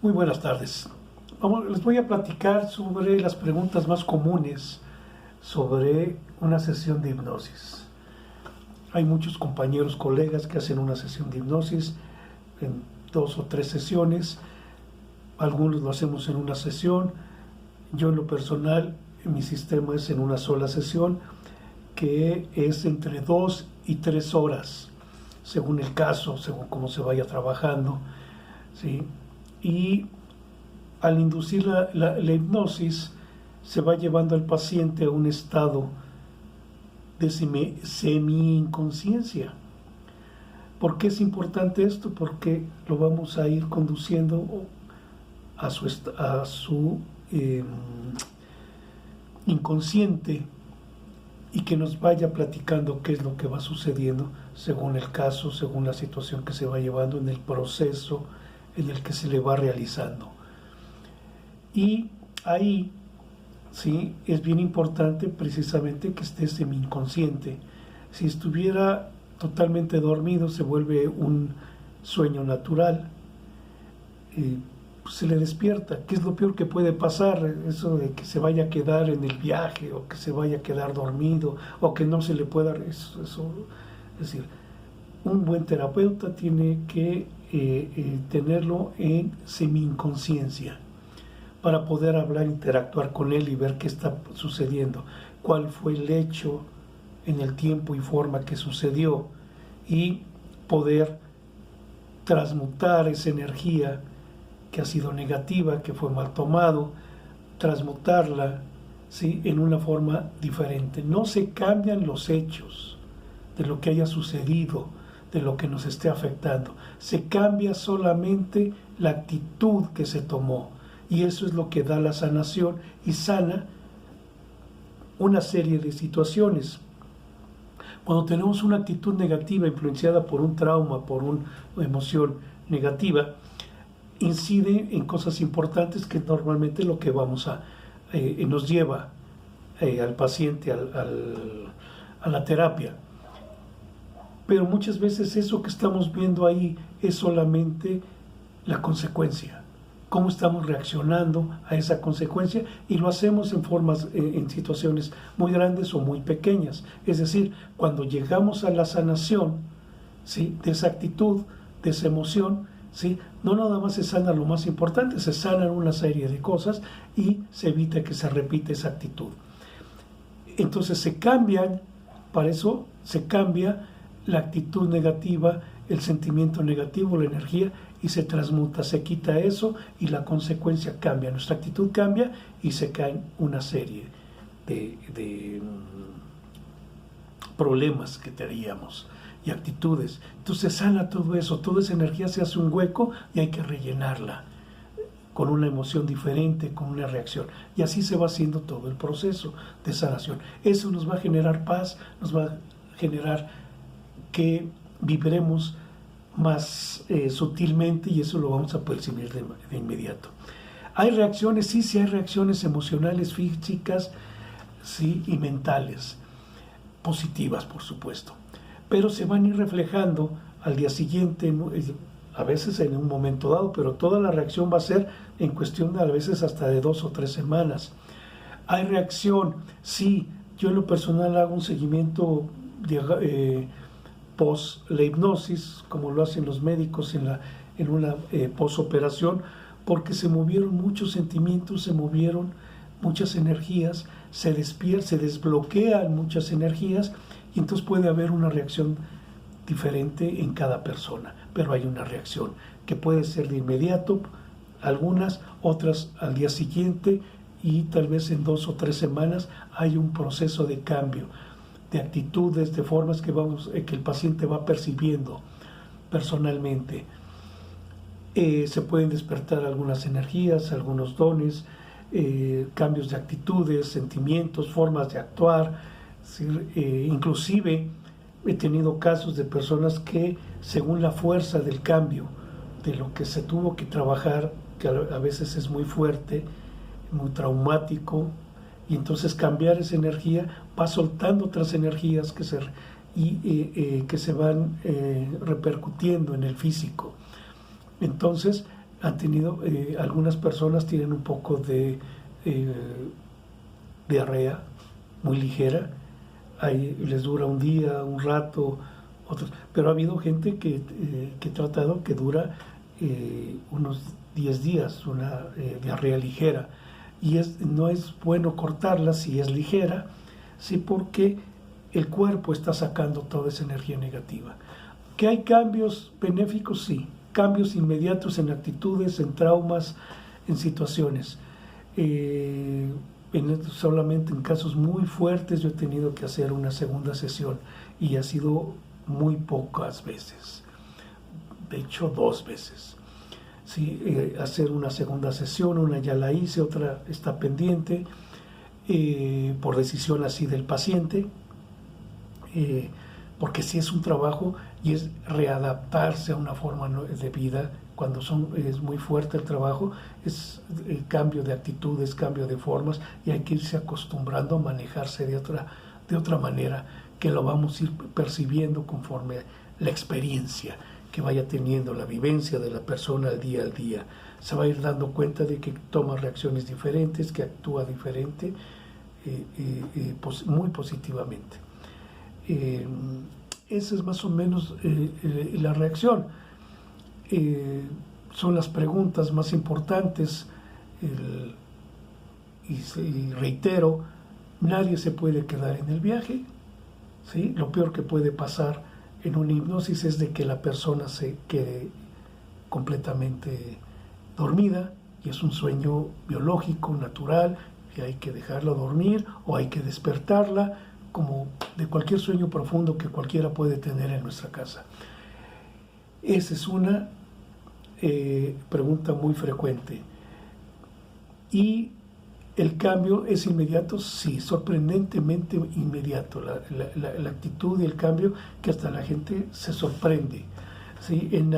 Muy buenas tardes. Les voy a platicar sobre las preguntas más comunes sobre una sesión de hipnosis. Hay muchos compañeros, colegas que hacen una sesión de hipnosis en 2 o 3 sesiones. Algunos lo hacemos en una sesión. Yo en lo personal, mi sistema es en una sola sesión, que es entre 2 y 3 horas, según el caso, según cómo se vaya trabajando, ¿sí? Y al inducir la hipnosis, se va llevando al paciente a un estado de semi-inconsciencia. ¿Por qué es importante esto? Porque lo vamos a ir conduciendo a su inconsciente, y que nos vaya platicando qué es lo que va sucediendo según el caso, según la situación que se va llevando en el proceso en el que se le va realizando. Y ahí, sí, es bien importante precisamente que esté semi-inconsciente. Si estuviera totalmente dormido, se vuelve un sueño natural, se le despierta. ¿Qué es lo peor que puede pasar? Eso de que se vaya a quedar en el viaje, o que se vaya a quedar dormido, o que no se le pueda... Es decir, un buen terapeuta tiene que tenerlo en semi-inconsciencia para poder hablar, interactuar con él y ver qué está sucediendo, cuál fue el hecho en el tiempo y forma que sucedió, y poder transmutar esa energía que ha sido negativa, que fue mal tomado, transmutarla, ¿sí?, en una forma diferente. No se cambian los hechos de lo que haya sucedido, de lo que nos esté afectando. Se cambia solamente la actitud que se tomó, y eso es lo que da la sanación y sana una serie de situaciones. Cuando tenemos una actitud negativa influenciada por un trauma, por una emoción negativa, incide en cosas importantes, que normalmente lo que nos lleva al paciente a la terapia. Pero muchas veces eso que estamos viendo ahí es solamente la consecuencia, cómo estamos reaccionando a esa consecuencia, y lo hacemos en situaciones muy grandes o muy pequeñas. Es decir, cuando llegamos a la sanación, ¿sí?, de esa actitud, de esa emoción, ¿sí?, no nada más se sana lo más importante, se sanan una serie de cosas y se evita que se repita esa actitud. Entonces se cambian, para eso se cambia la actitud negativa, el sentimiento negativo, la energía, y se transmuta, se quita eso y la consecuencia cambia, nuestra actitud cambia y se caen una serie de problemas que teníamos y actitudes. Entonces sana todo eso, toda esa energía se hace un hueco y hay que rellenarla con una emoción diferente, con una reacción, y así se va haciendo todo el proceso de sanación. Eso nos va a generar paz, nos va a generar que vibremos más sutilmente, y eso lo vamos a percibir de inmediato. ¿Hay reacciones? Sí hay reacciones emocionales, físicas, sí, y mentales, positivas, por supuesto, pero se van a ir reflejando al día siguiente, a veces en un momento dado, pero toda la reacción va a ser en cuestión de a veces hasta de 2 o 3 semanas. ¿Hay reacción? Sí, yo en lo personal hago un seguimiento post la hipnosis, como lo hacen los médicos en una posoperación, porque se movieron muchos sentimientos, se movieron muchas energías, se desbloquean muchas energías, y entonces puede haber una reacción diferente en cada persona, pero hay una reacción que puede ser de inmediato, algunas, otras al día siguiente, y tal vez en 2 o 3 semanas hay un proceso de cambio de actitudes, de formas que el paciente va percibiendo personalmente. Se pueden despertar algunas energías, algunos dones, cambios de actitudes, sentimientos, formas de actuar. Inclusive he tenido casos de personas que, según la fuerza del cambio, de lo que se tuvo que trabajar, que a veces es muy fuerte, muy traumático, y entonces cambiar esa energía va soltando otras energías que se van repercutiendo en el físico. Entonces han tenido, algunas personas tienen un poco de diarrea muy ligera, ahí les dura un día, un rato, otros, pero ha habido gente que he tratado que dura unos 10 días, una diarrea ligera, y no es bueno cortarla si es ligera, sí, porque el cuerpo está sacando toda esa energía negativa. ¿Que hay cambios benéficos? Sí, cambios inmediatos en actitudes, en traumas, en situaciones. Solamente en casos muy fuertes yo he tenido que hacer una segunda sesión y ha sido muy pocas veces, de hecho 2 veces. Sí, hacer una segunda sesión, una ya la hice, otra está pendiente, por decisión así del paciente, porque sí es un trabajo y es readaptarse a una forma de vida. Cuando es muy fuerte el trabajo, es cambio de actitudes, cambio de formas, y hay que irse acostumbrando a manejarse de otra manera, que lo vamos a ir percibiendo conforme la experiencia que vaya teniendo, la vivencia de la persona al día. Se va a ir dando cuenta de que toma reacciones diferentes, que actúa diferente, muy positivamente. Esa es más o menos la reacción. Son las preguntas más importantes, y reitero, nadie se puede quedar en el viaje, ¿sí? Lo peor que puede pasar en una hipnosis es de que la persona se quede completamente dormida, y es un sueño biológico, natural, y hay que dejarla dormir o hay que despertarla, como de cualquier sueño profundo que cualquiera puede tener en nuestra casa. Esa es una pregunta muy frecuente. ¿Y el cambio es inmediato? Sí, sorprendentemente inmediato. La actitud y el cambio, que hasta la gente se sorprende. ¿Sí? En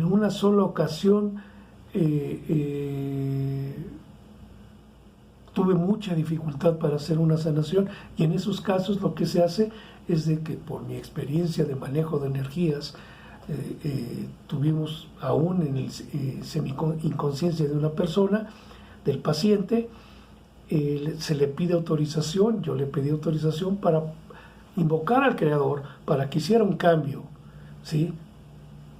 una sola ocasión tuve mucha dificultad para hacer una sanación, y en esos casos lo que se hace es de que, por mi experiencia de manejo de energías, tuvimos aún en el semi-inconsciencia de una persona, del paciente, se le pide autorización, yo le pedí autorización para invocar al Creador para que hiciera un cambio, ¿sí?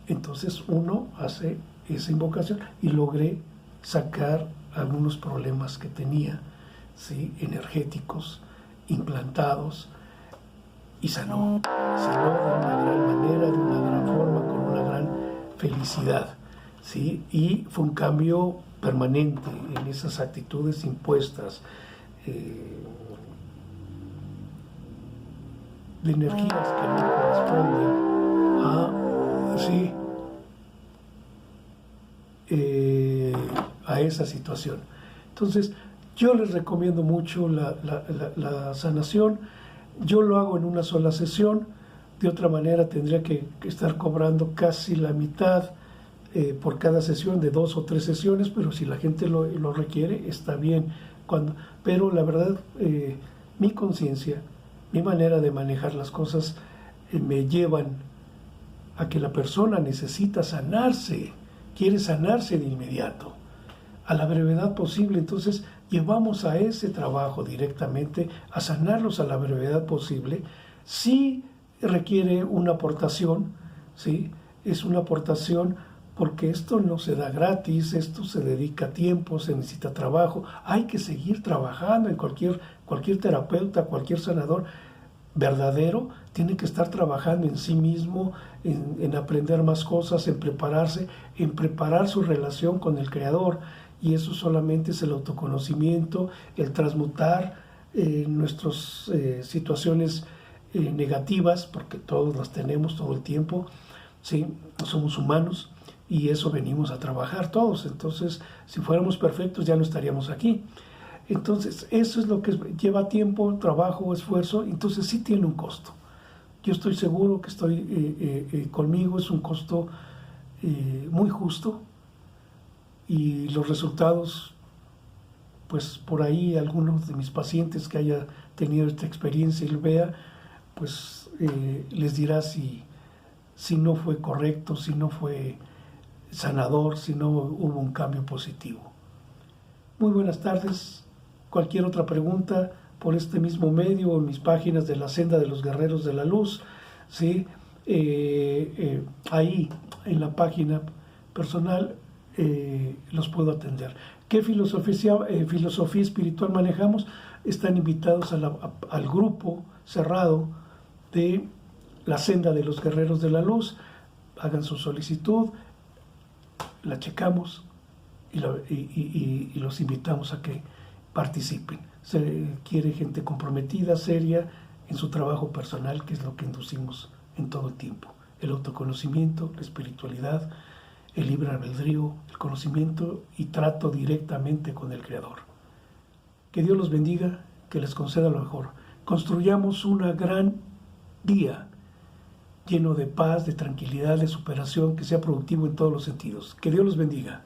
Entonces uno hace esa invocación y logré sacar algunos problemas que tenía, ¿sí? Energéticos, implantados, y sanó de una gran manera, de una gran forma, con una gran felicidad, ¿sí? Y fue un cambio permanente en esas actitudes impuestas, de energías que no corresponden a esa situación. Entonces, yo les recomiendo mucho la sanación. Yo lo hago en una sola sesión. De otra manera tendría que estar cobrando casi la mitad por cada sesión, de 2 o 3 sesiones, pero si la gente lo requiere, está bien. Pero la verdad, mi conciencia, mi manera de manejar las cosas, me llevan a que la persona necesita sanarse, quiere sanarse de inmediato, a la brevedad posible. Entonces llevamos a ese trabajo directamente, a sanarlos a la brevedad posible. Sí requiere una aportación, ¿sí? Es una aportación, porque esto no se da gratis, esto se dedica tiempo, se necesita trabajo, hay que seguir trabajando. En cualquier terapeuta, cualquier sanador verdadero tiene que estar trabajando en sí mismo, en aprender más cosas, en prepararse, en preparar su relación con el Creador, y eso solamente es el autoconocimiento, el transmutar nuestras situaciones negativas, porque todos las tenemos todo el tiempo, ¿sí? Somos humanos y eso venimos a trabajar todos. Entonces, si fuéramos perfectos ya no estaríamos aquí. Entonces, eso es lo que lleva tiempo, trabajo, esfuerzo. Entonces sí tiene un costo. Yo estoy seguro que conmigo es un costo muy justo, y los resultados, pues por ahí algunos de mis pacientes que haya tenido esta experiencia y lo vea, pues les dirá si no fue correcto, si no fue sanador si no hubo un cambio positivo. Muy buenas tardes. Cualquier otra pregunta por este mismo medio o en mis páginas de la Senda de los Guerreros de la Luz, ¿sí? Ahí en la página personal los puedo atender. ¿Qué filosofía espiritual manejamos? Están invitados al grupo cerrado de la Senda de los Guerreros de la Luz. Hagan su solicitud, la checamos y los invitamos a que participen. Se quiere gente comprometida, seria en su trabajo personal, que es lo que inducimos en todo el tiempo. El autoconocimiento, la espiritualidad, el libre albedrío, el conocimiento y trato directamente con el Creador. Que Dios los bendiga, que les conceda lo mejor. Construyamos una gran día lleno de paz, de tranquilidad, de superación, que sea productivo en todos los sentidos. Que Dios los bendiga.